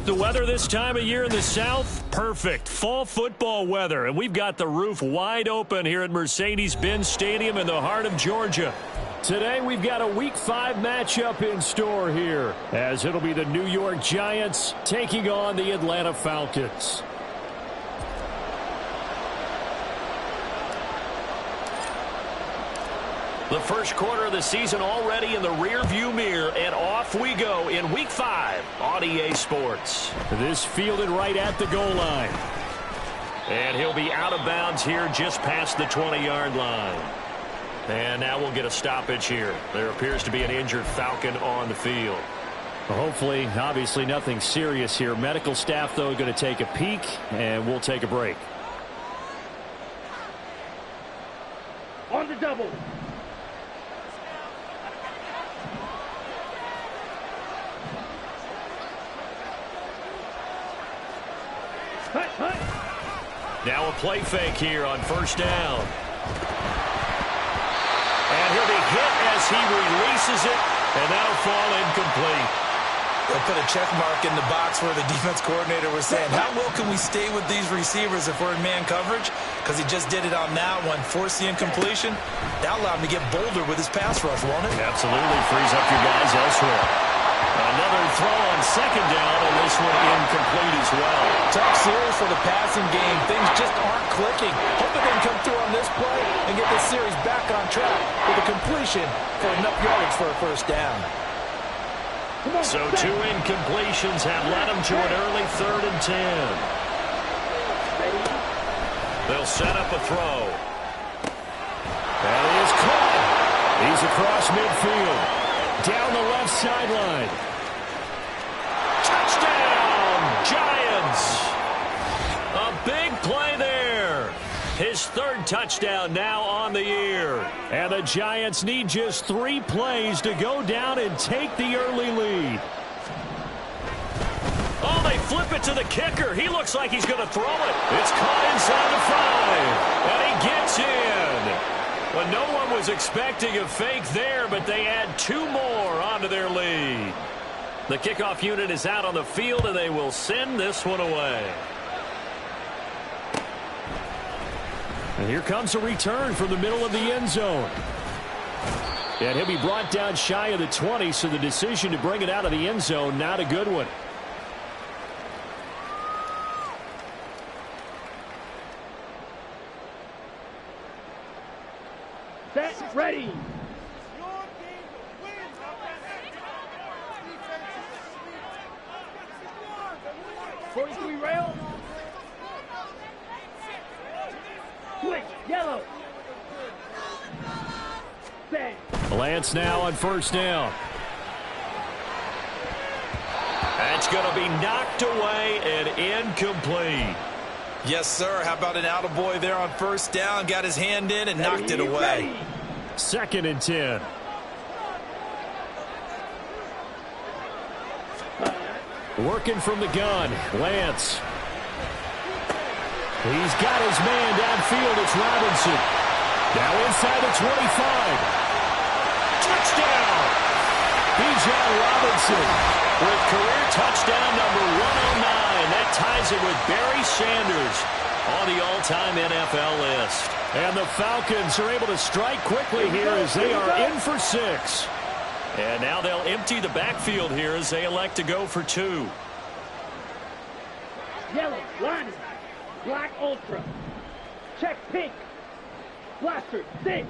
The weather this time of year in the South, perfect. Fall football weather, and we've got the roof wide open here at Mercedes-Benz Stadium in the heart of Georgia. Today, we've got a Week 5 matchup in store here, as it'll be the New York Giants taking on the Atlanta Falcons. The first quarter of the season already in the rearview mirror, and off we go in Week 5 on EA Sports. This fielded right at the goal line. And he'll be out of bounds here just past the 20-yard line. And now we'll get a stoppage here. There appears to be an injured Falcon on the field. Well, hopefully, obviously nothing serious here. Medical staff, though, going to take a peek, and we'll take a break. On the double. Now a play fake here on first down. And he'll be hit as he releases it, and that'll fall incomplete. They'll put a check mark in the box where the defense coordinator was saying, how well can we stay with these receivers if we're in man coverage? Because he just did it on that one, forced the incompletion. That allowed him to get bolder with his pass rush, won't it? Absolutely frees up your guys elsewhere. Another throw on second down, and this one incomplete as well. Tough series for the passing game. Things just aren't clicking. Hoping they can come through on this play and get this series back on track with a completion for enough yardage for a first down. So 2 incompletions have led them to an early 3rd and 10. They'll set up a throw. That is caught. He's across midfield. Down the left sideline. Touchdown, Giants. A big play there. His 3rd touchdown now on the year. And the Giants need just 3 plays to go down and take the early lead. Oh, they flip it to the kicker. He looks like he's going to throw it. It's caught inside the 5. And he gets in. Well, no one was expecting a fake there, but they add 2 more onto their lead. The kickoff unit is out on the field, and they will send this one away. And here comes a return from the middle of the end zone. And he'll be brought down shy of the 20, so the decision to bring it out of the end zone, not a good one. Set, ready. 43 rail. Switch, yellow. Set. Lance now on first down. That's going to be knocked away and incomplete. Yes, sir. How about an attaboy there on first down? Got his hand in and knocked it away. 2nd and 10. Working from the gun, Lance. He's got his man downfield. It's Robinson. Now inside the 25. Touchdown! Bijan Robinson with career touchdown number 109. That ties it with Barry Sanders on the all-time NFL list. And the Falcons are able to strike quickly here as they are in for 6. And now they'll empty the backfield here as they elect to go for 2. Yellow, line. Black ultra. Check pink. Blaster, 6.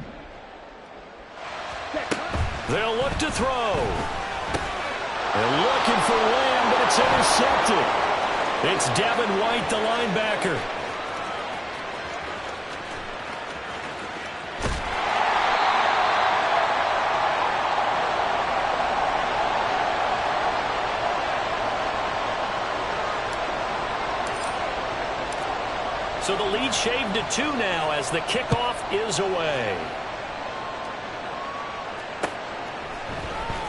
They'll look to throw. They're looking for Lamb, but it's intercepted. It's Devin White, the linebacker. So the lead shaved to 2 now as the kickoff is away.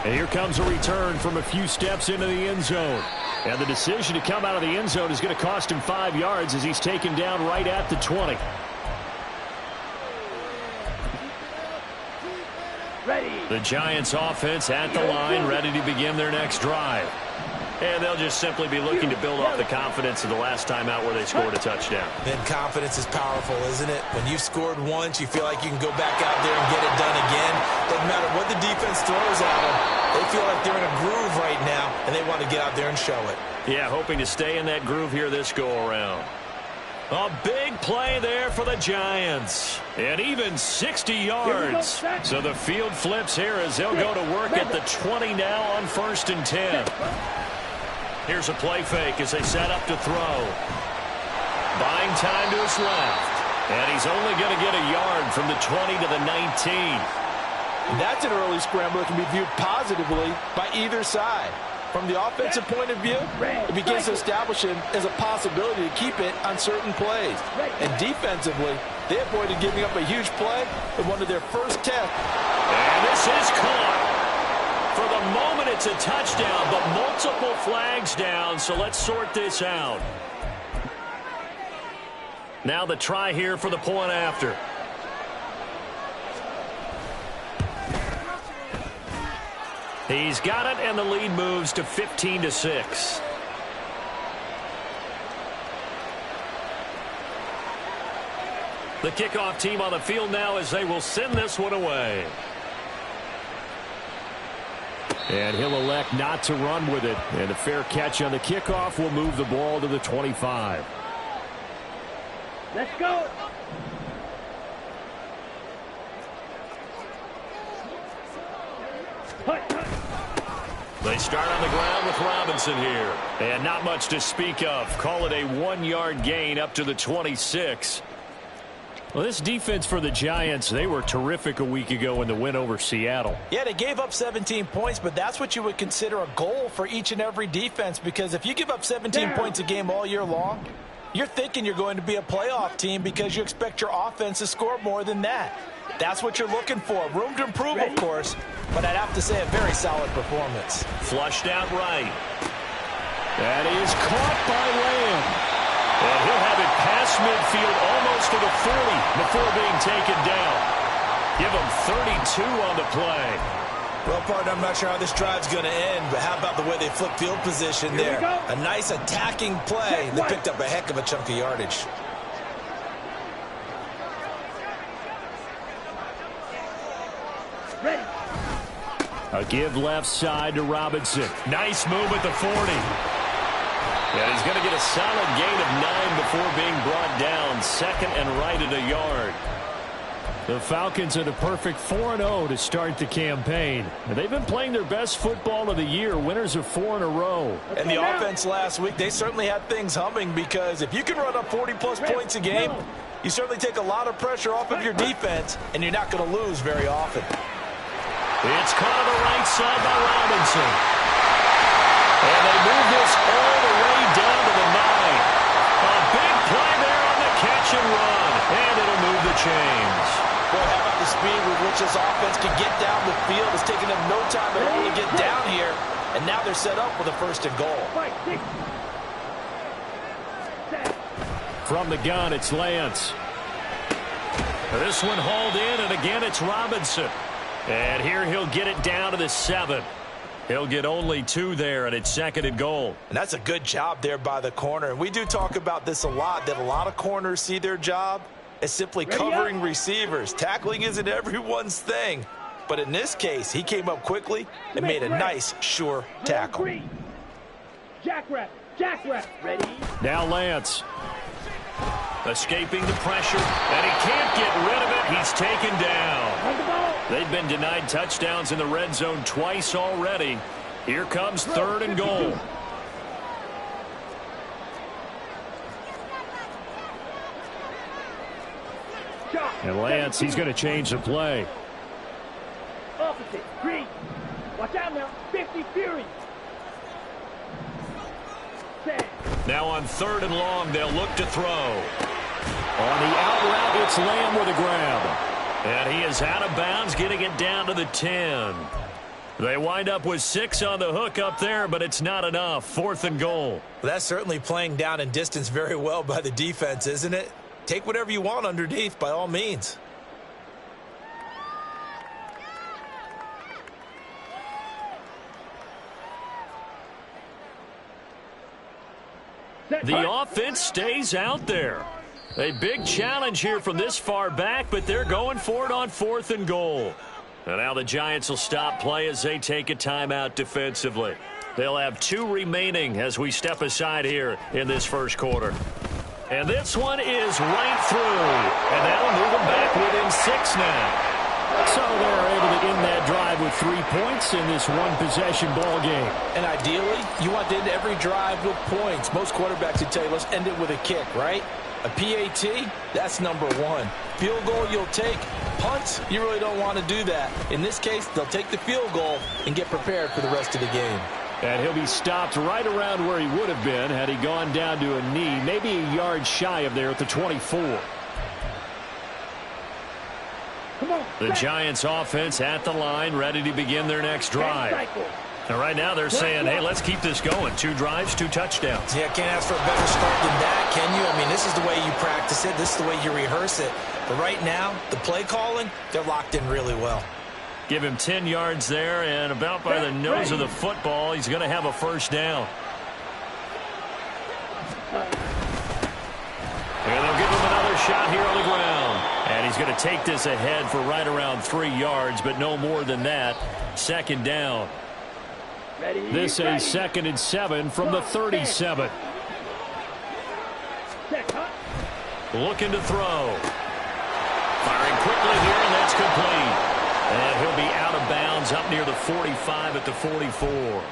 And here comes a return from a few steps into the end zone. And the decision to come out of the end zone is going to cost him 5 yards as he's taken down right at the 20. Ready. The Giants offense at the line, ready to begin their next drive. And they'll just simply be looking to build off the confidence of the last time out where they scored a touchdown. And confidence is powerful, isn't it? When you've scored once, you feel like you can go back out there and get it done again. Doesn't matter what the defense throws at them. They feel like they're in a groove right now, and they want to get out there and show it. Yeah, hoping to stay in that groove here this go-around. A big play there for the Giants. And even 60 yards. So the field flips here as they'll go to work at the 20 now on 1st and 10. Here's a play fake as they set up to throw. Buying time to his left. And he's only going to get a yard from the 20 to the 19. That's an early scramble that can be viewed positively by either side. From the offensive point of view, it begins to establish him as a possibility to keep it on certain plays. And defensively, they avoided giving up a huge play with one of their first tests. And this is caught. For the moment, it's a touchdown, but multiple flags down, so let's sort this out. Now the try here for the point after. He's got it, and the lead moves to 15-6. The kickoff team on the field now as they will send this one away. And he'll elect not to run with it. And a fair catch on the kickoff will move the ball to the 25. Let's go. They start on the ground with Robinson here. And not much to speak of. Call it a 1-yard gain up to the 26. Well, this defense for the Giants, they were terrific a week ago in the win over Seattle. Yeah, they gave up 17 points, but that's what you would consider a goal for each and every defense, because if you give up 17 points a game all year long, you're thinking you're going to be a playoff team because you expect your offense to score more than that. That's what you're looking for. Room to improve, of course, but I'd have to say a very solid performance. Flushed out right. That is caught by Lamb. And he'll have it past midfield almost to the 40 before being taken down. Give him 32 on the play. Well, partner, I'm not sure how this drive's going to end, but how about the way they flip field position there? A nice attacking play. They picked up a heck of a chunk of yardage. Ready. A give left side to Robinson. Nice move at the 40. And he's going to get a solid gain of 9 before being brought down. 2nd and right at a yard. The Falcons at a perfect 4-0 to start the campaign. And they've been playing their best football of the year. Winners of 4 in a row. And the offense last week, they certainly had things humming, because if you can run up 40-plus points a game, you certainly take a lot of pressure off of your defense, and you're not going to lose very often. It's caught on the right side by Robinson. And they move this all the way down to the 9. A big play there on the catch and run. And it'll move the chains. Boy, how about the speed with which this offense can get down the field? It's taking them no time at all to get down here. And now they're set up with a 1st and goal. From the gun, it's Lance. This one hauled in, and again it's Robinson. And here he'll get it down to the 7. He'll get only 2 there, and it's 2nd and goal. And that's a good job there by the corner. And we do talk about this a lot, that a lot of corners see their job as simply covering receivers. Tackling isn't everyone's thing. But in this case, he came up quickly and made a nice, sure tackle. Jackrabbit, jackrabbit, ready? Now Lance. Escaping the pressure, and he can't get rid of it. He's taken down. They've been denied touchdowns in the red zone twice already. Here comes 3rd and goal. And Lance, he's going to change the play. Opposite, green. Watch out now, 50 Fury. Now on 3rd and long, they'll look to throw. On the out route, it's Lamb with a grab. And he is out of bounds, getting it down to the 10. They wind up with 6 on the hook up there, but it's not enough. 4th and goal. Well, that's certainly playing down in distance very well by the defense, isn't it? Take whatever you want underneath, by all means. The offense stays out there. A big challenge here from this far back, but they're going for it on 4th and goal. And now the Giants will stop play as they take a timeout defensively. They'll have 2 remaining as we step aside here in this first quarter. And this one is right through. And that'll move them back within 6 now. So they're able to end that drive with 3 points in this one-possession ball game. And ideally, you want to end every drive with points. Most quarterbacks would tell you, let's end it with a kick, right? A PAT, that's number 1. Field goal you'll take. Punts, you really don't want to do that. In this case, they'll take the field goal and get prepared for the rest of the game. And he'll be stopped right around where he would have been had he gone down to a knee, maybe a yard shy of there at the 24. The Giants offense at the line, ready to begin their next drive. And right now they're saying, hey, let's keep this going. 2 drives, 2 touchdowns. Yeah, can't ask for a better start than that, can you? I mean, this is the way you practice it. This is the way you rehearse it. But right now, the play calling, they're locked in really well. Give him 10 yards there, and about by the nose of the football, he's going to have a first down. And they'll give him another shot here on the ground. And he's going to take this ahead for right around 3 yards, but no more than that. 2nd down. This is 2nd and 7 from the 37. Looking to throw. Firing quickly here, and that's complete. And he'll be out of bounds up near the 45 at the 44.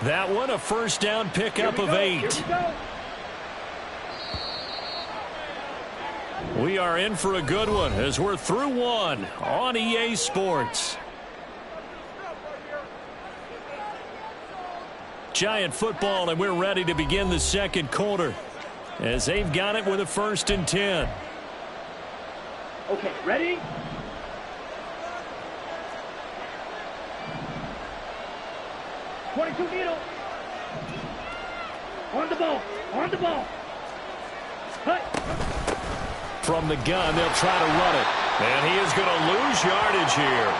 That one, a first down pickup of 8. We are in for a good one as we're through 1 on EA Sports. Giant football, and we're ready to begin the second quarter as they've got it with a 1st and 10. Okay, ready? .22 needle. On the ball. On the ball. Cut. From the gun, they'll try to run it. And he is going to lose yardage here.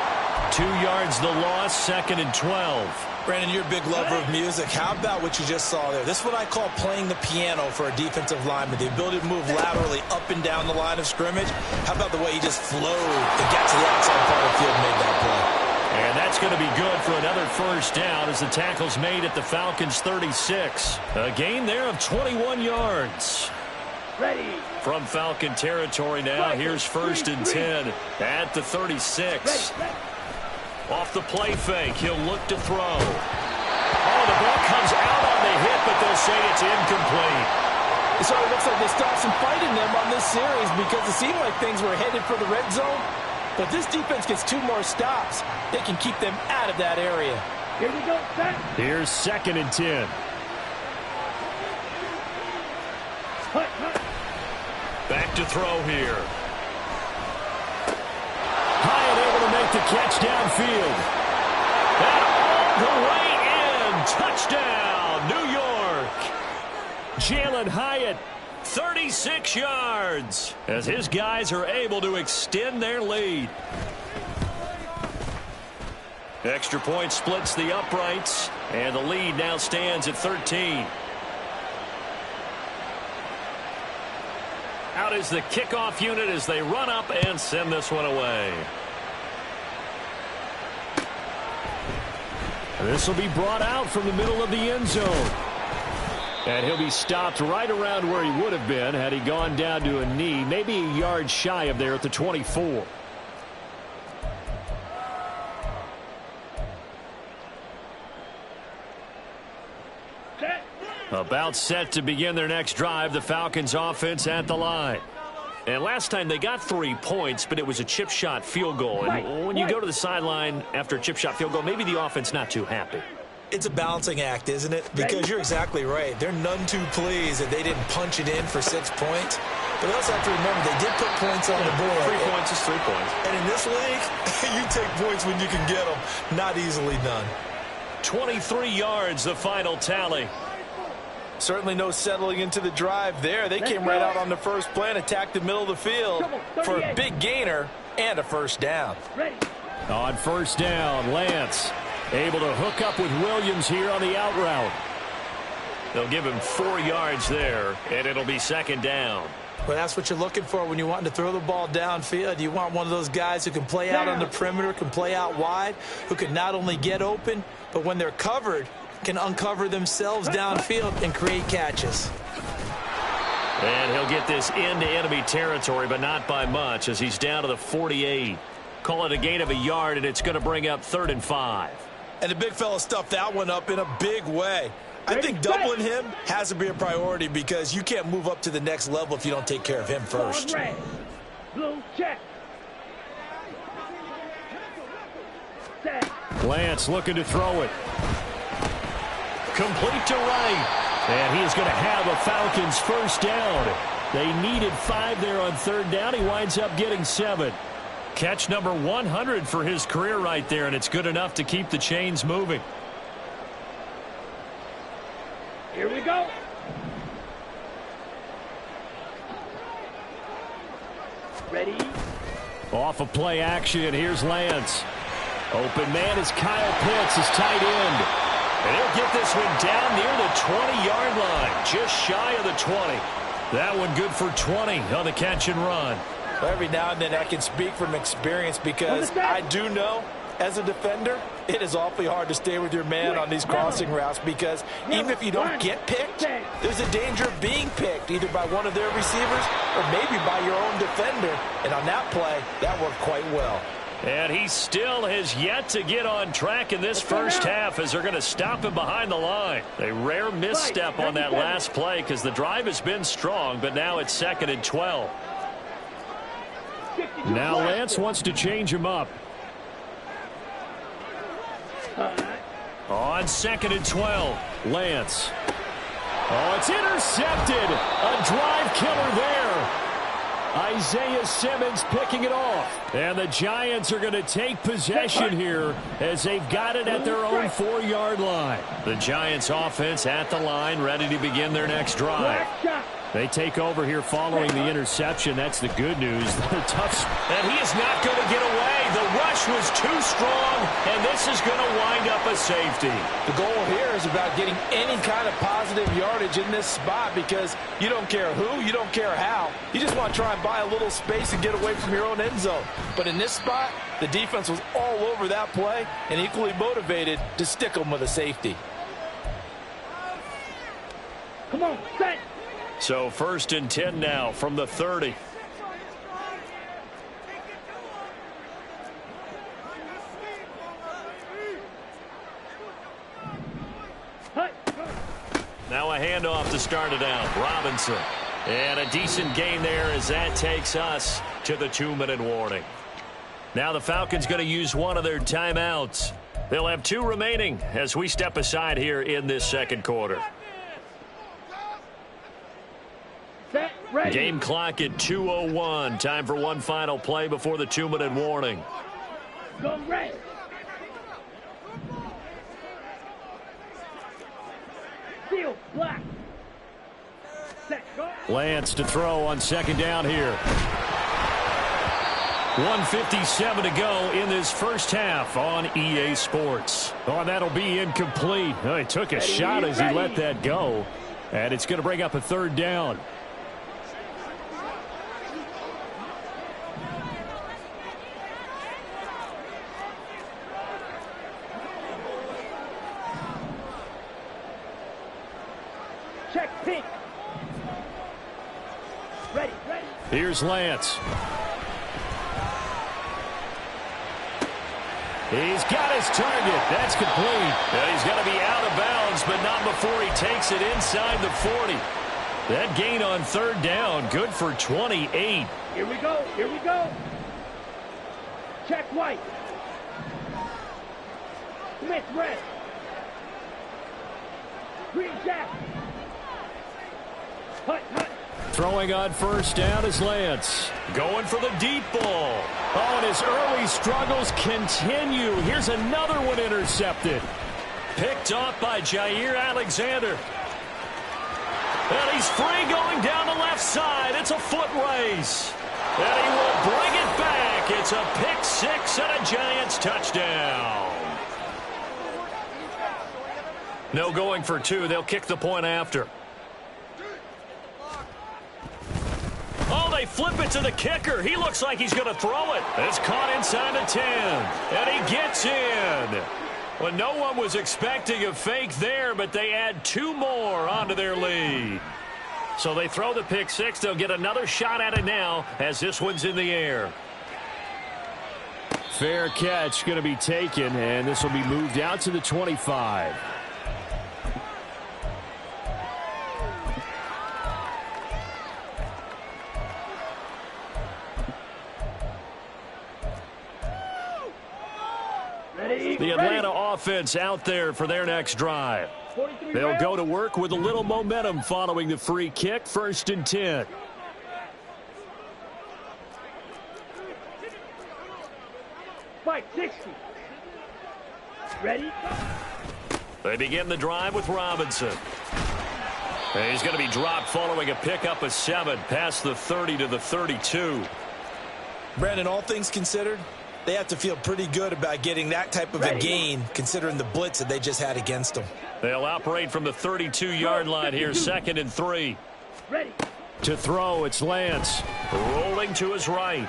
2 yards the loss, 2nd and 12. Brandon, you're a big lover of music. How about what you just saw there? This is what I call playing the piano for a defensive lineman. The ability to move laterally up and down the line of scrimmage. How about the way he just flowed and got to the outside part of the field and made that play? And that's going to be good for another first down as the tackle's made at the Falcons' 36. A gain there of 21 yards. Ready. From Falcon territory now, here's 1st and 10 at the 36. Off the play fake, he'll look to throw. Oh, the ball comes out on the hit, but they'll say it's incomplete. So it looks like they stopped some fight in them on this series because it seemed like things were headed for the red zone. But this defense gets 2 more stops. They can keep them out of that area. Here we go, set. Here's 2nd and 10. Back to throw here. Hyatt able to make the catch downfield. And all the way in. Touchdown, New York. Jalen Hyatt, 36 yards, as his guys are able to extend their lead. Extra point splits the uprights, and the lead now stands at 13. Out is the kickoff unit as they run up and send this one away. This will be brought out from the middle of the end zone. And he'll be stopped right around where he would have been had he gone down to a knee, maybe a yard shy of there at the 24. About set to begin their next drive, the Falcons offense at the line. And last time they got 3 points, but it was a chip shot field goal. And when you go to the sideline after a chip shot field goal, maybe the offense not too happy. It's a balancing act, isn't it? Because you're exactly right. They're none too pleased that they didn't punch it in for 6 points. But they also have to remember they did put points on the board. 3 points is 3 points. And in this league, you take points when you can get them. Not easily done. 23 yards, the final tally. Certainly no settling into the drive there. They came right out on the first play and attacked the middle of the field for a big gainer and a first down. On first down, Lance able to hook up with Williams here on the out route. They'll give him 4 yards there, and it'll be second down. Well, that's what you're looking for when you're wanting to throw the ball downfield. You want one of those guys who can play out on the perimeter, can play out wide, who can not only get open, but when they're covered, can uncover themselves downfield and create catches. And he'll get this into enemy territory, but not by much, as he's down to the 48. Call it a gain of a yard, and it's going to bring up 3rd and 5. And the big fella stuffed that one up in a big way. I think doubling him has to be a priority because you can't move up to the next level if you don't take care of him first. Red. Blue check. Set. Lance looking to throw it. Complete to right. And he is going to have a Falcons first down. They needed 5 there on 3rd down. He winds up getting 7. Catch number 100 for his career right there, and it's good enough to keep the chains moving. Here we go. Ready? Off of play action, and here's Lance. Open man is Kyle Pitts, his tight end. And he'll get this one down near the 20-yard line, just shy of the 20. That one good for 20 on the catch and run. Every now and then I can speak from experience because I do know as a defender it is awfully hard to stay with your man on these crossing routes because even if you don't get picked, there's a danger of being picked either by one of their receivers or maybe by your own defender. And on that play, that worked quite well. And he still has yet to get on track in this first half as they're going to stop him behind the line. A rare misstep on that last play because the drive has been strong, but now it's 2nd and 12. Now Lance wants to change him up. On 2nd and 12, Lance. Oh, it's intercepted. A drive killer there. Isaiah Simmons picking it off. And the Giants are going to take possession here as they've got it at their own 4-yard line. The Giants offense at the line, ready to begin their next drive. They take over here following the interception. That's the good news. The tough, and he is not going to get away. The rush was too strong, and this is going to wind up a safety. The goal here is about getting any kind of positive yardage in this spot because you don't care who, you don't care how. You just want to try and buy a little space and get away from your own end zone. But in this spot, the defense was all over that play and equally motivated to stick them with a safety. Come on, set. So 1st and 10 now from the 30. Now a handoff to start it out. Robinson. And a decent gain there as that takes us to the 2-minute warning. Now the Falcons going to use one of their timeouts. They'll have 2 remaining as we step aside here in this 2nd quarter. Set, ready. Game clock at 2:01. Time for one final play before the 2-minute warning. Go red. Seal black. Set, go. Lance to throw on 2nd down here. 1:57 to go in this first half on EA Sports. Oh, and that'll be incomplete. Oh, he took a shot as he let that go. And it's going to bring up a 3rd down. Check pink. Ready, ready. Here's Lance. He's got his target. That's complete. And he's going to be out of bounds, but not before he takes it inside the 40. That gain on 3rd down, good for 28. Here we go, here we go. Check white. Smith red. Green jack. Hut, hut. Throwing on 1st down is Lance. Going for the deep ball. Oh, and his early struggles continue. Here's another one intercepted. Picked off by Jair Alexander. And he's free going down the left side. It's a foot race. And he will bring it back. It's a pick 6 and a Giants touchdown. No going for two. They'll kick the point after. Oh, they flip it to the kicker. He looks like he's going to throw it. It's caught inside the 10, and he gets in. Well, no one was expecting a fake there, but they add two more onto their lead. So they throw the pick six. They'll get another shot at it now as this one's in the air. Fair catch going to be taken, and this will be moved out to the 25. The Atlanta offense out there for their next drive. They'll go to work with a little momentum following the free kick. 1st and 10. Fight 60. Ready? They begin the drive with Robinson. And he's going to be dropped following a pickup of 7 past the 30 to the 32. Brandon, all things considered, they have to feel pretty good about getting that type of a gain considering the blitz that they just had against them. They'll operate from the 32-yard line here, 2nd and 3. Ready. To throw, it's Lance. Rolling to his right.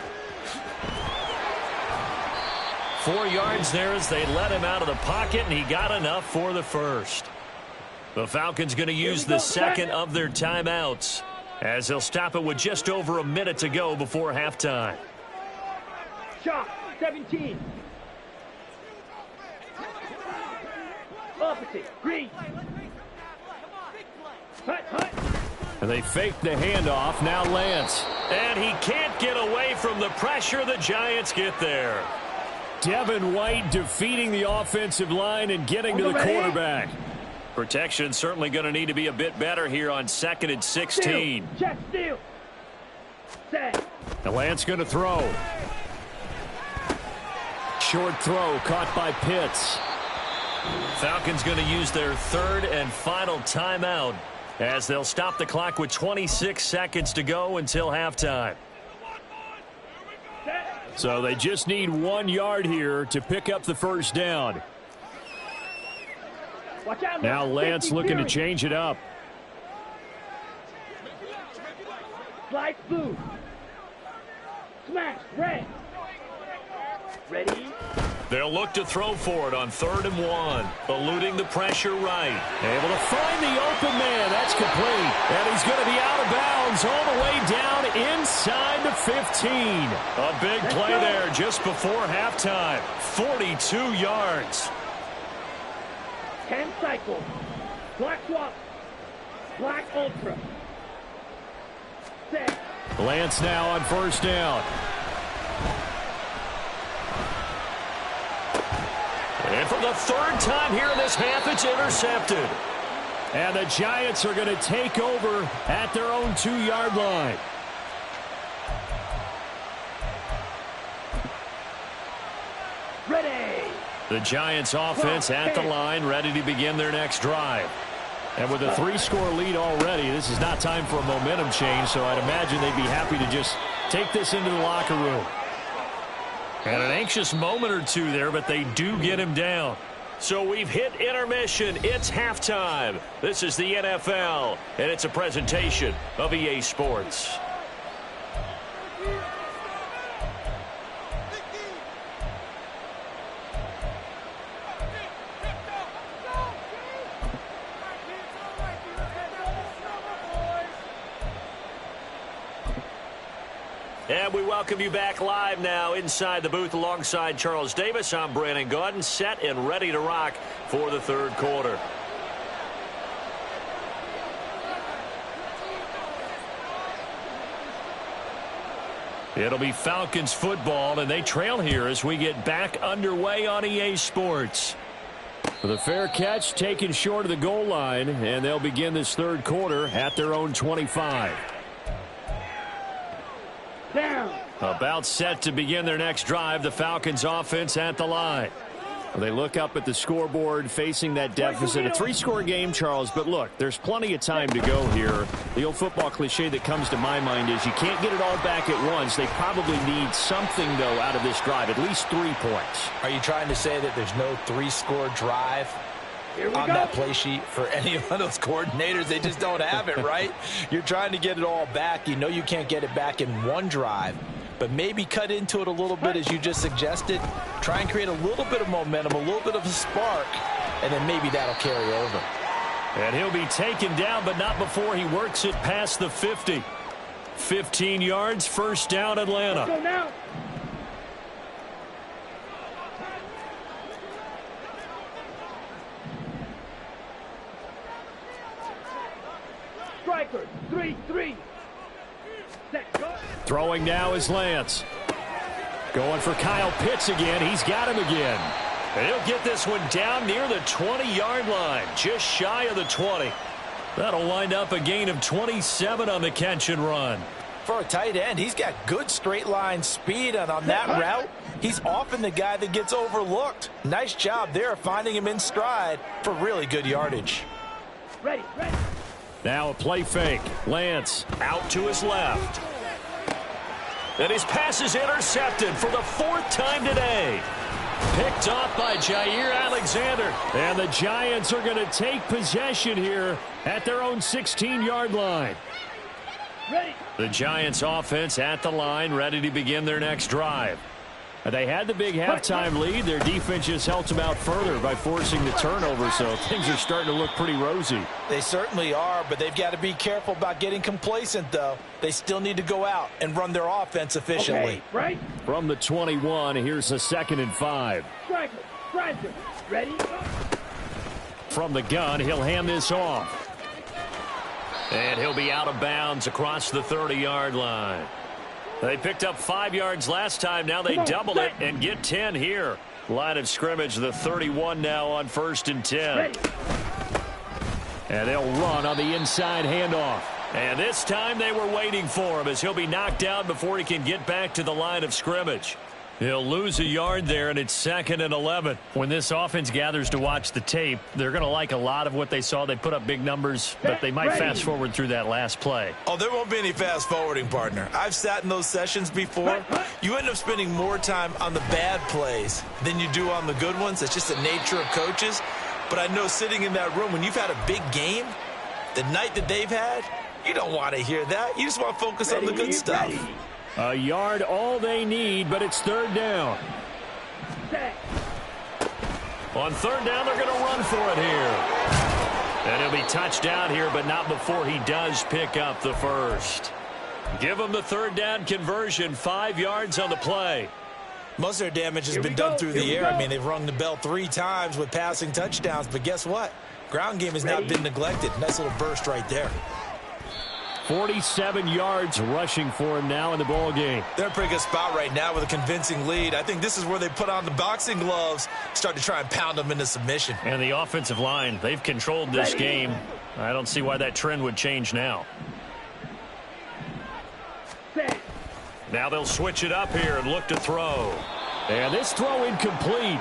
4 yards there as they let him out of the pocket, and he got enough for the first. The Falcons going to use the second of their timeouts as they'll stop it with just over a minute to go before halftime. Shot 17. Opposite. Green. Hut, hut. And they fake the handoff. Now Lance. And he can't get away from the pressure. The Giants get there. Devin White defeating the offensive line and getting to the quarterback. Protection certainly going to need to be a bit better here on 2nd and 16. Check steal. Set. And Lance going to throw. Short throw caught by Pitts. Falcons going to use their 3rd and final timeout as they'll stop the clock with 26 seconds to go until halftime. So they just need 1 yard here to pick up the first down. Watch out now Lance looking to change it up. Slide blue. Smash red. Ready? They'll look to throw for it on 3rd and 1. Eluding the pressure right. Able to find the open man. That's complete. And he's going to be out of bounds all the way down inside the 15. A big play there just before halftime. 42 yards. 10 cycles. Black swap. Black ultra. Set. Lance now on 1st down. And for the 3rd time here in this half, it's intercepted. And the Giants are going to take over at their own 2-yard line. Ready. The Giants offense at the line, ready to begin their next drive. And with a 3-score lead already, this is not time for a momentum change, so I'd imagine they'd be happy to just take this into the locker room. And an anxious moment or two there, but they do get him down. So we've hit intermission. It's halftime. This is the NFL, and it's a presentation of EA Sports. And we welcome you back live now inside the booth alongside Charles Davis. I'm Brandon Gaudin, set and ready to rock for the 3rd quarter. It'll be Falcons football, and they trail here as we get back underway on EA Sports. With a fair catch taken short of the goal line, and they'll begin this 3rd quarter at their own 25. Down. About set to begin their next drive, the Falcons offense at the line. They look up at the scoreboard facing that deficit. A 3-score game, Charles, but look, there's plenty of time to go here. The old football cliche that comes to my mind is you can't get it all back at once. They probably need something, though, out of this drive, at least 3 points. Are you trying to say that there's no 3-score drive on that play sheet for any of those coordinators. They just don't have it, right? You're trying to get it all back. You know you can't get it back in one drive, but maybe cut into it a little bit as you just suggested. Try and create a little bit of momentum, a little bit of a spark, and then maybe that'll carry over. And he'll be taken down, but not before he works it past the 50. 15 yards, first down, Atlanta. Let's go now. Striker, 3-3. Set, go. Throwing now is Lance. Going for Kyle Pitts again. He's got him again. And he'll get this one down near the 20-yard line, just shy of the 20. That'll wind up a gain of 27 on the catch and run. For a tight end, he's got good straight line speed, and on that route, he's often the guy that gets overlooked. Nice job there finding him in stride for really good yardage. Ready. Now a play fake. Lance out to his left. And his pass is intercepted for the fourth time today. Picked off by Jair Alexander. And the Giants are going to take possession here at their own 16-yard line. Ready. The Giants offense at the line, ready to begin their next drive. They had the big halftime lead. Their defense just helped them out further by forcing the turnover, so things are starting to look pretty rosy. They certainly are, but they've got to be careful about getting complacent, though. They still need to go out and run their offense efficiently. Okay, right. From the 21, here's a 2nd and 5. Striker. Ready. From the gun, he'll hand this off. And he'll be out of bounds across the 30-yard line. They picked up 5 yards last time. Now they double it and get 10 here. Line of scrimmage, the 31 now on 1st and 10. Ready. And they'll run on the inside handoff. And this time they were waiting for him as he'll be knocked down before he can get back to the line of scrimmage. He'll lose a yard there, and it's 2nd and 11. When this offense gathers to watch the tape, they're going to like a lot of what they saw. They put up big numbers, but they might fast forward through that last play. Oh, there won't be any fast forwarding, partner. I've sat in those sessions before. You end up spending more time on the bad plays than you do on the good ones. It's just the nature of coaches. But I know sitting in that room, when you've had a big game, the night that they've had, you don't want to hear that. You just want to focus on the good stuff. A yard all they need, but it's 3rd down. On 3rd down, they're going to run for it here. And he'll be touched down here, but not before he does pick up the first. Give him the 3rd down conversion, 5 yards on the play. Most of their damage has been done through the air. I mean, they've rung the bell 3 times with passing touchdowns, but guess what? Ground game has not been neglected. Nice little burst right there. 47 yards rushing for him now in the ball game. They're in a pretty good spot right now with a convincing lead. I think this is where they put on the boxing gloves, start to try and pound them into submission. And the offensive line, they've controlled this game. I don't see why that trend would change now. Now they'll switch it up here and look to throw. And this throw incomplete.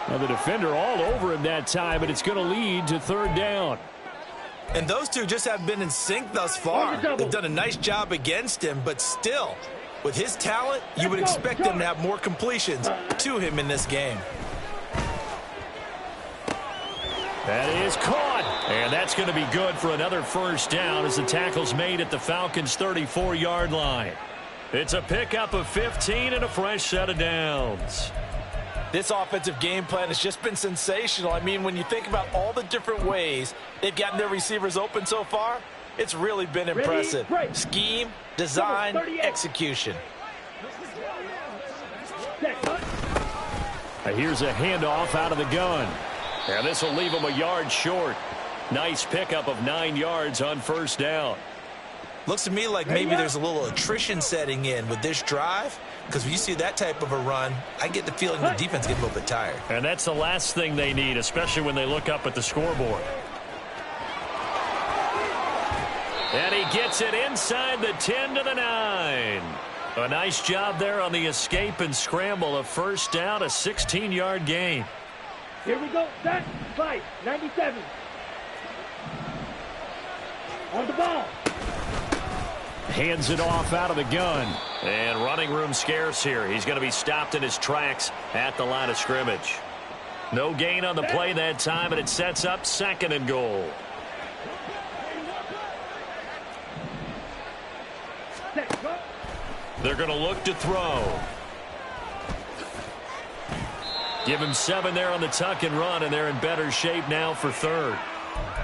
Now the defender all over him that time, but it's going to lead to 3rd down. And those two just haven't been in sync thus far. They've done a nice job against him, but still, with his talent, you would expect them to have more completions to him in this game. That is caught. And that's going to be good for another 1st down as the tackle's made at the Falcons' 34-yard line. It's a pickup of 15 and a fresh set of downs. This offensive game plan has just been sensational. I mean, when you think about all the different ways they've gotten their receivers open so far, it's really been impressive. Scheme, design, execution. Here's a handoff out of the gun. And this will leave him a yard short. Nice pickup of 9 yards on 1st down. Looks to me like maybe there's a little attrition setting in with this drive, because when you see that type of a run, I get the feeling the defense gets a little bit tired. And that's the last thing they need, especially when they look up at the scoreboard. And he gets it inside the 10 to the 9. A nice job there on the escape and scramble. A 1st down, a 16-yard gain. Here we go. Set. 5. 97. On the ball. Hands it off out of the gun. And running room scarce here. He's going to be stopped in his tracks at the line of scrimmage. No gain on the play that time, and it sets up 2nd and goal. They're going to look to throw. Give him 7 there on the tuck and run, and they're in better shape now for 3rd.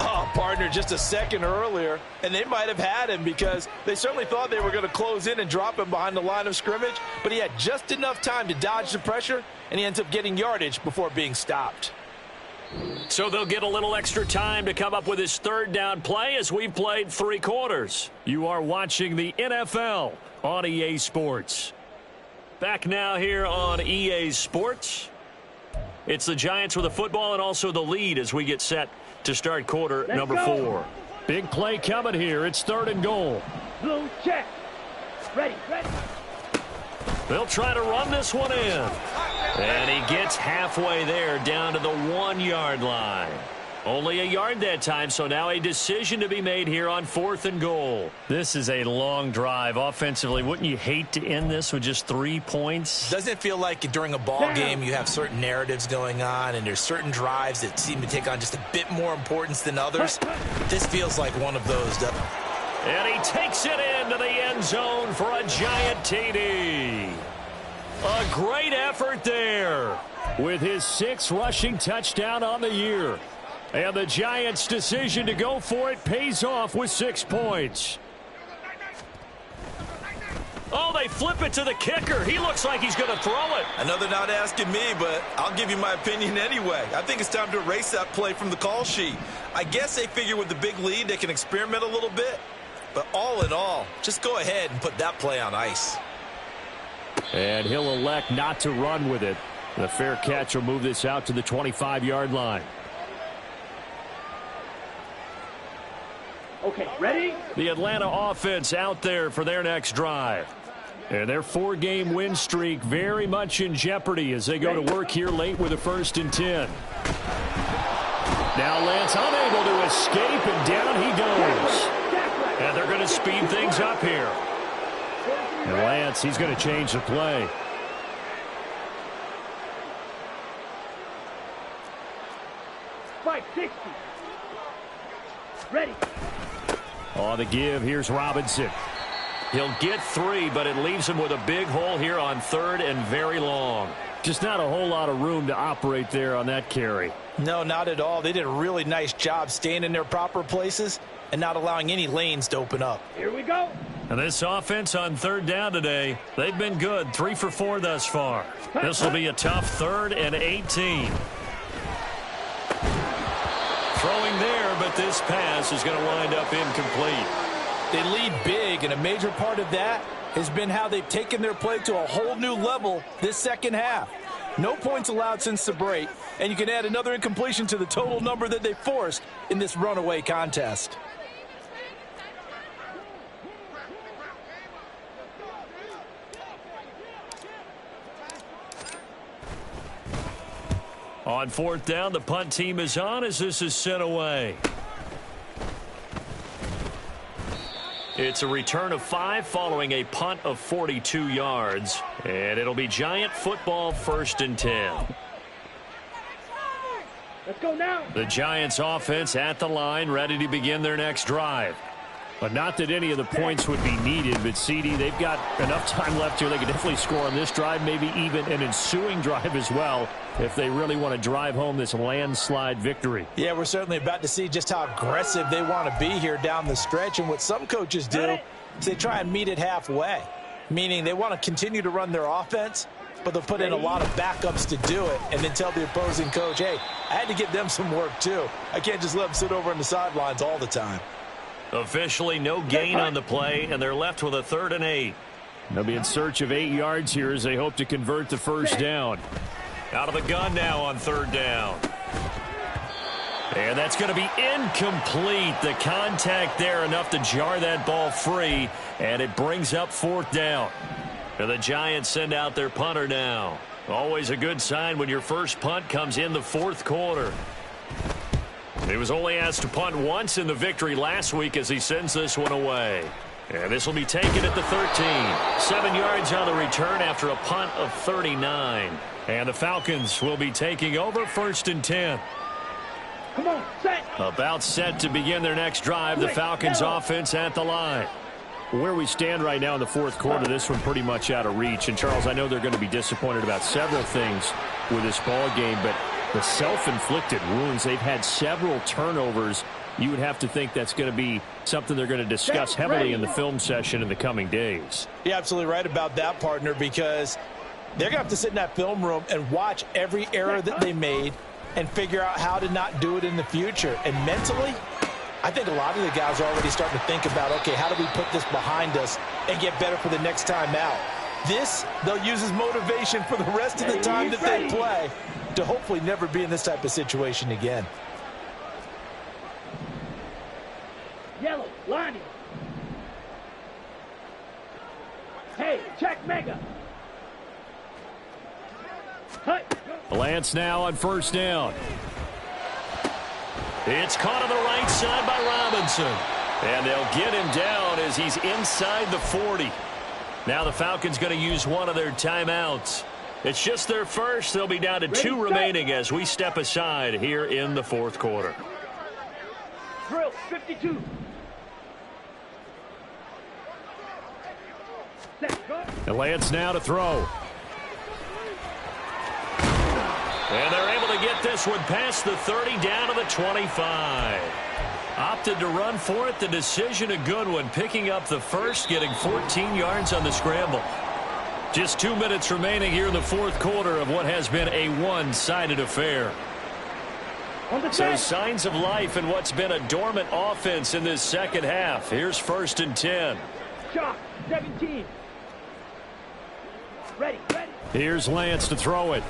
Oh, partner, just a second earlier, and they might have had him because they certainly thought they were going to close in and drop him behind the line of scrimmage, but he had just enough time to dodge the pressure, and he ends up getting yardage before being stopped. So they'll get a little extra time to come up with his 3rd down play as we've played 3 quarters. You are watching the NFL on EA Sports. Back now here on EA Sports. It's the Giants with the football and also the lead as we get set to start quarter number 4. Big play coming here. It's 3rd and goal. Blue check. Ready. They'll try to run this one in. And he gets halfway there down to the 1-yard line. Only a yard that time, so now a decision to be made here on 4th and goal. This is a long drive offensively. Wouldn't you hate to end this with just 3 points? Doesn't it feel like during a ball game you have certain narratives going on and there's certain drives that seem to take on just a bit more importance than others? This feels like one of those. And he takes it into the end zone for a giant TD. A great effort there with his 6th rushing touchdown on the year. And the Giants' decision to go for it pays off with 6 points. Oh, they flip it to the kicker. He looks like he's going to throw it. I know they're not asking me, but I'll give you my opinion anyway. I think it's time to erase that play from the call sheet. I guess they figure with the big lead they can experiment a little bit. But all in all, just go ahead and put that play on ice. And he'll elect not to run with it. The fair catch will move this out to the 25-yard line. Okay, ready? The Atlanta offense out there for their next drive. And their 4-game win streak very much in jeopardy as they go to work here late with a 1st and 10. Now Lance unable to escape, and down he goes. And they're going to speed things up here. And Lance, he's going to change the play. $560. Ready. On the give, here's Robinson. He'll get 3, but it leaves him with a big hole here on 3rd and very long. Just not a whole lot of room to operate there on that carry. No, not at all. They did a really nice job staying in their proper places and not allowing any lanes to open up. Here we go. And this offense on 3rd down today, they've been good. 3 for 4 thus far. This will be a tough 3rd and 18. Throwing there, but this pass is going to wind up incomplete. They lead big, and a major part of that has been how they've taken their play to a whole new level this second half. No points allowed since the break, and you can add another incompletion to the total number that they forced in this runaway contest. On 4th down, the punt team is on as this is sent away. It's a return of 5 following a punt of 42 yards. And it'll be Giant football 1st and 10. Let's go now. The Giants offense at the line, ready to begin their next drive. But not that any of the points would be needed, but CD, they've got enough time left here. They can definitely score on this drive, maybe even an ensuing drive as well, if they really want to drive home this landslide victory. Yeah, we're certainly about to see just how aggressive they want to be here down the stretch. And what some coaches do is they try and meet it halfway, meaning they want to continue to run their offense, but they'll put in a lot of backups to do it and then tell the opposing coach, hey, I had to give them some work too. I can't just let them sit over on the sidelines all the time. Officially no gain on the play, and they're left with a 3rd and 8. They'll be in search of 8 yards here as they hope to convert the 1st down. Out of the gun now on 3rd down. And that's going to be incomplete. The contact there enough to jar that ball free, and it brings up 4th down. And the Giants send out their punter now. Always a good sign when your first punt comes in the 4th quarter. He was only asked to punt once in the victory last week as he sends this one away. And this will be taken at the 13. 7 yards on the return after a punt of 39. And the Falcons will be taking over 1st and 10. Come on, set. About set to begin their next drive. The Falcons offense at the line. Where we stand right now in the 4th quarter, this one pretty much out of reach. And, Charles, I know they're going to be disappointed about several things with this ball game, but the self-inflicted wounds, they've had several turnovers. You would have to think that's going to be something they're going to discuss heavily in the film session in the coming days. You're absolutely right about that, partner, because they're going to have to sit in that film room and watch every error that they made and figure out how to not do it in the future. And mentally, I think a lot of the guys are already starting to think about, okay, how do we put this behind us and get better for the next time out? This, they'll use as motivation for the rest of the time that they play to hopefully never be in this type of situation again. Yellow, Lonnie. Hey, check Mega. Cut. Lance now on 1st down. It's caught on the right side by Robinson. And they'll get him down as he's inside the 40. Now the Falcons going to use one of their timeouts. It's just their first. They'll be down to 2 remaining as we step aside here in the 4th quarter. Drill 52. And Lance now to throw. And they're able to get this one past the 30 down to the 25. Opted to run for it. The decision a good one. Picking up the first, getting 14 yards on the scramble. Just 2 minutes remaining here in the 4th quarter of what has been a one-sided affair. So signs of life in what's been a dormant offense in this second half. Here's 1st and 10. Shot 17. Ready. Here's Lance to throw it.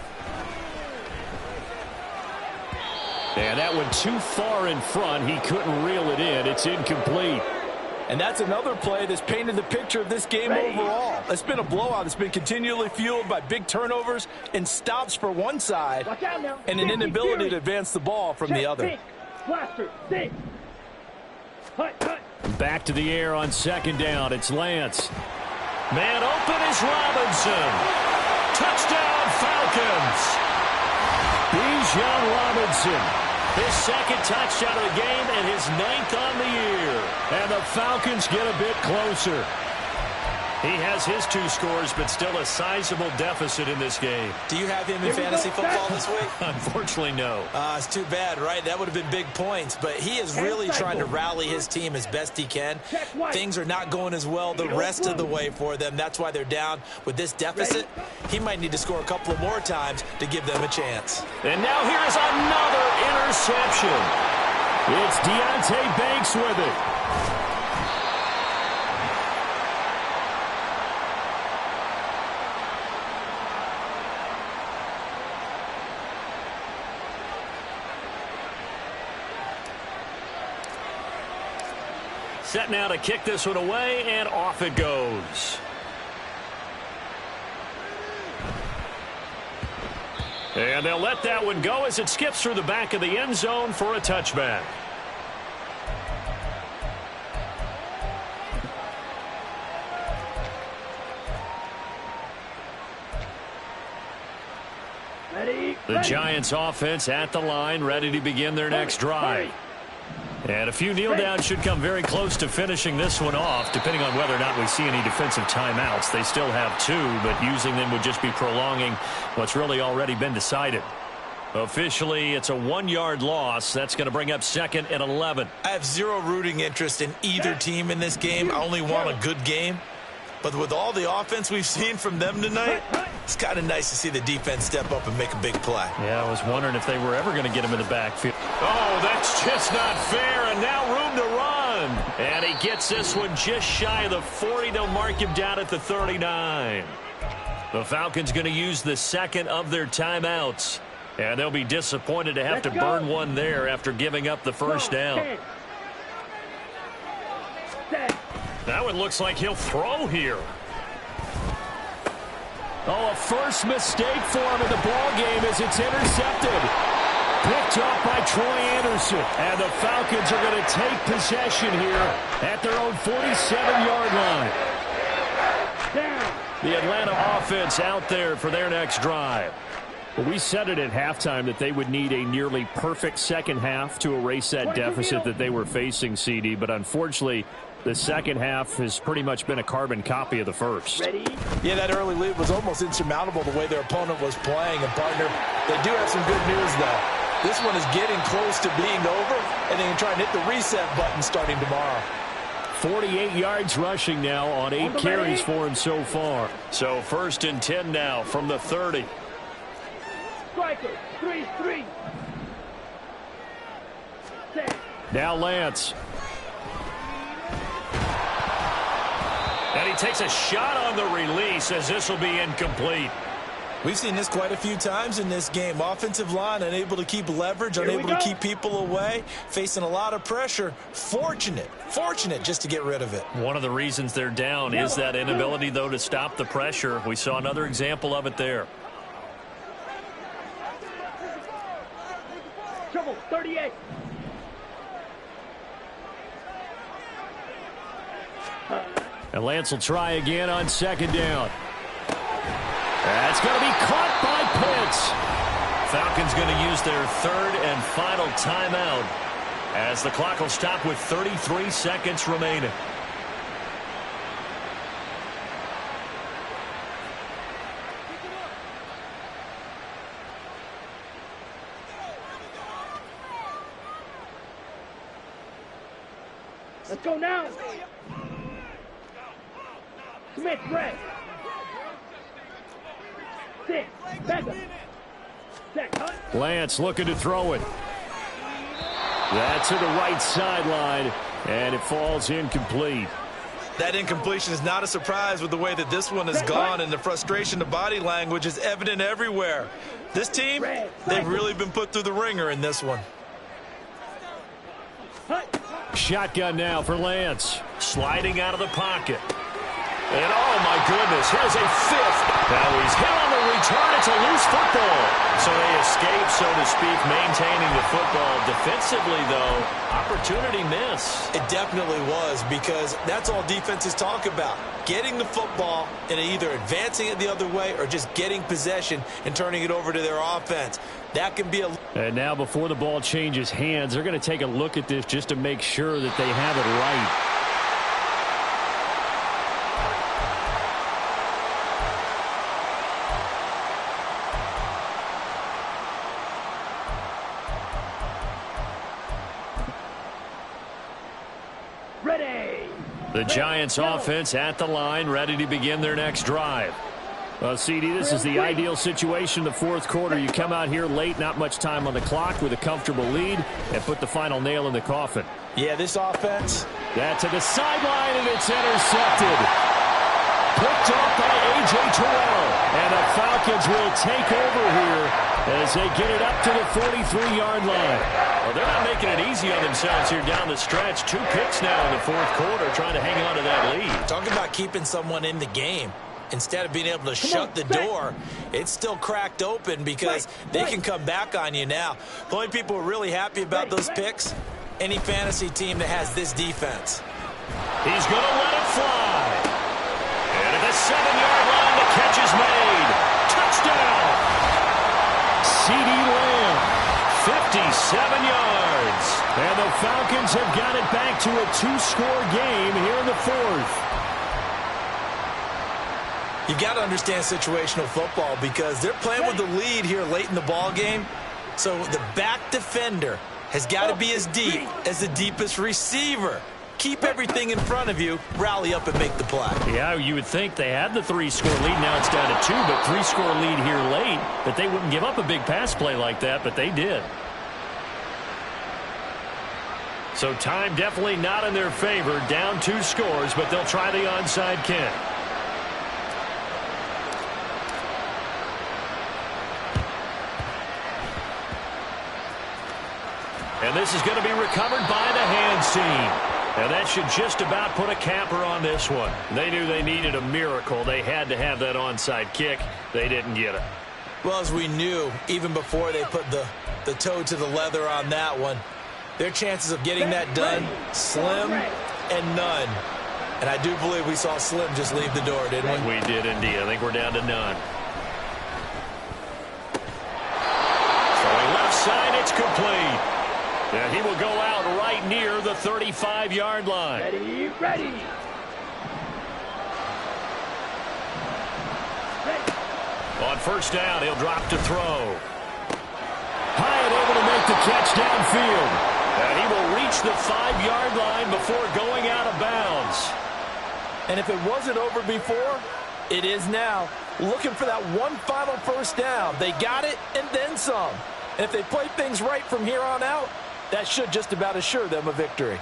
And that one too far in front. He couldn't reel it in. It's incomplete. And that's another play that's painted the picture of this game overall. It's been a blowout. It's been continually fueled by big turnovers and stops for one side and an inability to advance the ball from the other. Blaster, six. Back to the air on 2nd down. It's Lance. Man open is Robinson. Touchdown, Falcons. Bijan Robinson. His 2nd touchdown of the game and his 9th on the year. And the Falcons get a bit closer. He has his 2 scores, but still a sizable deficit in this game. Do you have him in fantasy football this week? Unfortunately, no. It's too bad, right? That would have been big points, but he is really trying to rally his team as best he can. Things are not going as well the rest of the way for them. That's why they're down with this deficit. He might need to score a couple of more times to give them a chance. And now here's another interception. It's Deontay Banks with it. Set now to kick this one away, and off it goes. And they'll let that one go as it skips through the back of the end zone for a touchback. The Giants offense at the line, ready to begin their next drive. And a few kneel downs should come very close to finishing this one off, depending on whether or not we see any defensive timeouts. They still have 2, but using them would just be prolonging what's really already been decided. Officially, it's a 1-yard loss. That's going to bring up 2nd and 11. I have zero rooting interest in either team in this game. I only want a good game. But with all the offense we've seen from them tonight, it's kind of nice to see the defense step up and make a big play. Yeah, I was wondering if they were ever going to get him in the backfield. Oh, that's just not fair, and now room to run. And he gets this one just shy of the 40. They'll mark him down at the 39. The Falcons going to use the 2nd of their timeouts. And they'll be disappointed to have to burn one there after giving up the first down. That one looks like he'll throw here. Oh, a first mistake for him in the ball game as it's intercepted. Picked off by Troy Anderson. And the Falcons are going to take possession here at their own 47-yard line. The Atlanta offense out there for their next drive. Well, we said it at halftime that they would need a nearly perfect second half to erase that deficit that they were facing, CD. But unfortunately, the second half has pretty much been a carbon copy of the first. Ready? Yeah, that early lead was almost insurmountable the way their opponent was playing. And, partner, they do have some good news, though. This one is getting close to being over, and they can try and hit the reset button starting tomorrow. 48 yards rushing now on 8 carries for him so far. So 1st and 10 now from the 30. Striker, 3-3. Now Lance. And he takes a shot on the release as this will be incomplete. We've seen this quite a few times in this game. Offensive line unable to keep leverage, unable to keep people away, facing a lot of pressure. Fortunate just to get rid of it. One of the reasons they're down is that inability, though, to stop the pressure. We saw another example of it there. Trouble, 38. And Lance will try again on 2nd down. That's going to be caught by Pitts. Falcons going to use their 3rd and final timeout as the clock will stop with 33 seconds remaining. Let's go now. Smith, Brett. 6. Back up. Check, huh? Lance looking to throw it. That's to the right sideline, and it falls incomplete. That incompletion is not a surprise with the way that this one has gone, and the frustration, the body language is evident everywhere. This team, they've really been put through the ringer in this one. Shotgun now for Lance. Sliding out of the pocket. And oh my goodness, here's a 5th. Now he's hit on the return. It's a loose football. So they escape, so to speak, maintaining the football. Defensively, though, opportunity miss. It definitely was, because that's all defenses talk about. Getting the football and either advancing it the other way or just getting possession and turning it over to their offense. That can be a... And now before the ball changes hands, they're going to take a look at this just to make sure that they have it right. The Giants offense at the line, ready to begin their next drive. CD, this is the ideal situation in the 4th quarter. You come out here late, not much time on the clock, with a comfortable lead, and put the final nail in the coffin. Yeah, this offense. That to the sideline, and it's intercepted. Picked off by A.J. Terrell. And the Falcons will take over here as they get it up to the 43-yard line. Well, they're not making it easy on themselves here down the stretch. 2 picks now in the 4th quarter, trying to hang on to that lead. Talking about keeping someone in the game. Instead of being able to shut the door, it's still cracked open because they can come back on you now. The only people who are really happy about those picks, any fantasy team that has this defense. He's going to let it fly. And at the 7-yard line, the catch is made. Touchdown. CD Lamb. 57 yards. And the Falcons have got it back to a 2-score game here in the 4th. You got to understand situational football because they're playing with the lead here late in the ball game. So the back defender has got to be as deep as the deepest receiver. Keep everything in front of you, rally up and make the play. Yeah, you would think they had the 3-score lead. Now it's down to 2, but 3-score lead here late, that they wouldn't give up a big pass play like that, but they did. So time definitely not in their favor. Down 2 scores, but they'll try the onside kick. And this is going to be recovered by the hands team. And that should just about put a capper on this one. They knew they needed a miracle. They had to have that onside kick. They didn't get it. Well, as we knew, even before they put the toe to the leather on that one, their chances of getting that done, slim and none. And I do believe we saw Slim just leave the door, didn't we? We did indeed. I think we're down to none. Throwing left side, it's complete. And he will go out right near the 35-yard line. Ready. On first down, he'll drop to throw. Hyatt able to make the catch downfield. And he will reach the 5-yard line before going out of bounds. And if it wasn't over before, it is now. Looking for that one final first down. They got it and then some. And if they play things right from here on out, that should just about assure them a victory.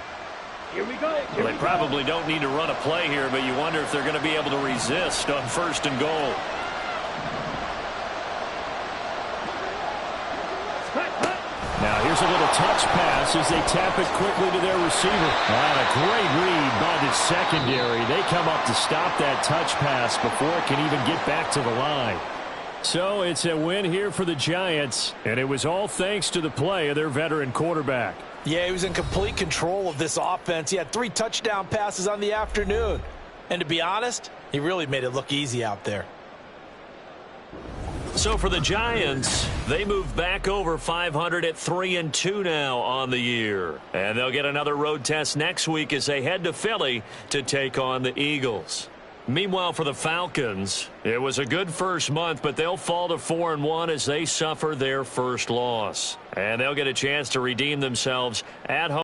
Here we go. Well, they probably don't need to run a play here, but you wonder if they're going to be able to resist on first and goal. Now here's a little touch pass as they tap it quickly to their receiver. And a great read by the secondary. They come up to stop that touch pass before it can even get back to the line. So it's a win here for the Giants, and it was all thanks to the play of their veteran quarterback. Yeah, he was in complete control of this offense. He had 3 touchdown passes on the afternoon. And to be honest, he really made it look easy out there. So for the Giants, they move back over 500 at 3-2 now on the year. And they'll get another road test next week as they head to Philly to take on the Eagles. Meanwhile, for the Falcons, it was a good first month, but they'll fall to 4-1 as they suffer their first loss. And they'll get a chance to redeem themselves at home.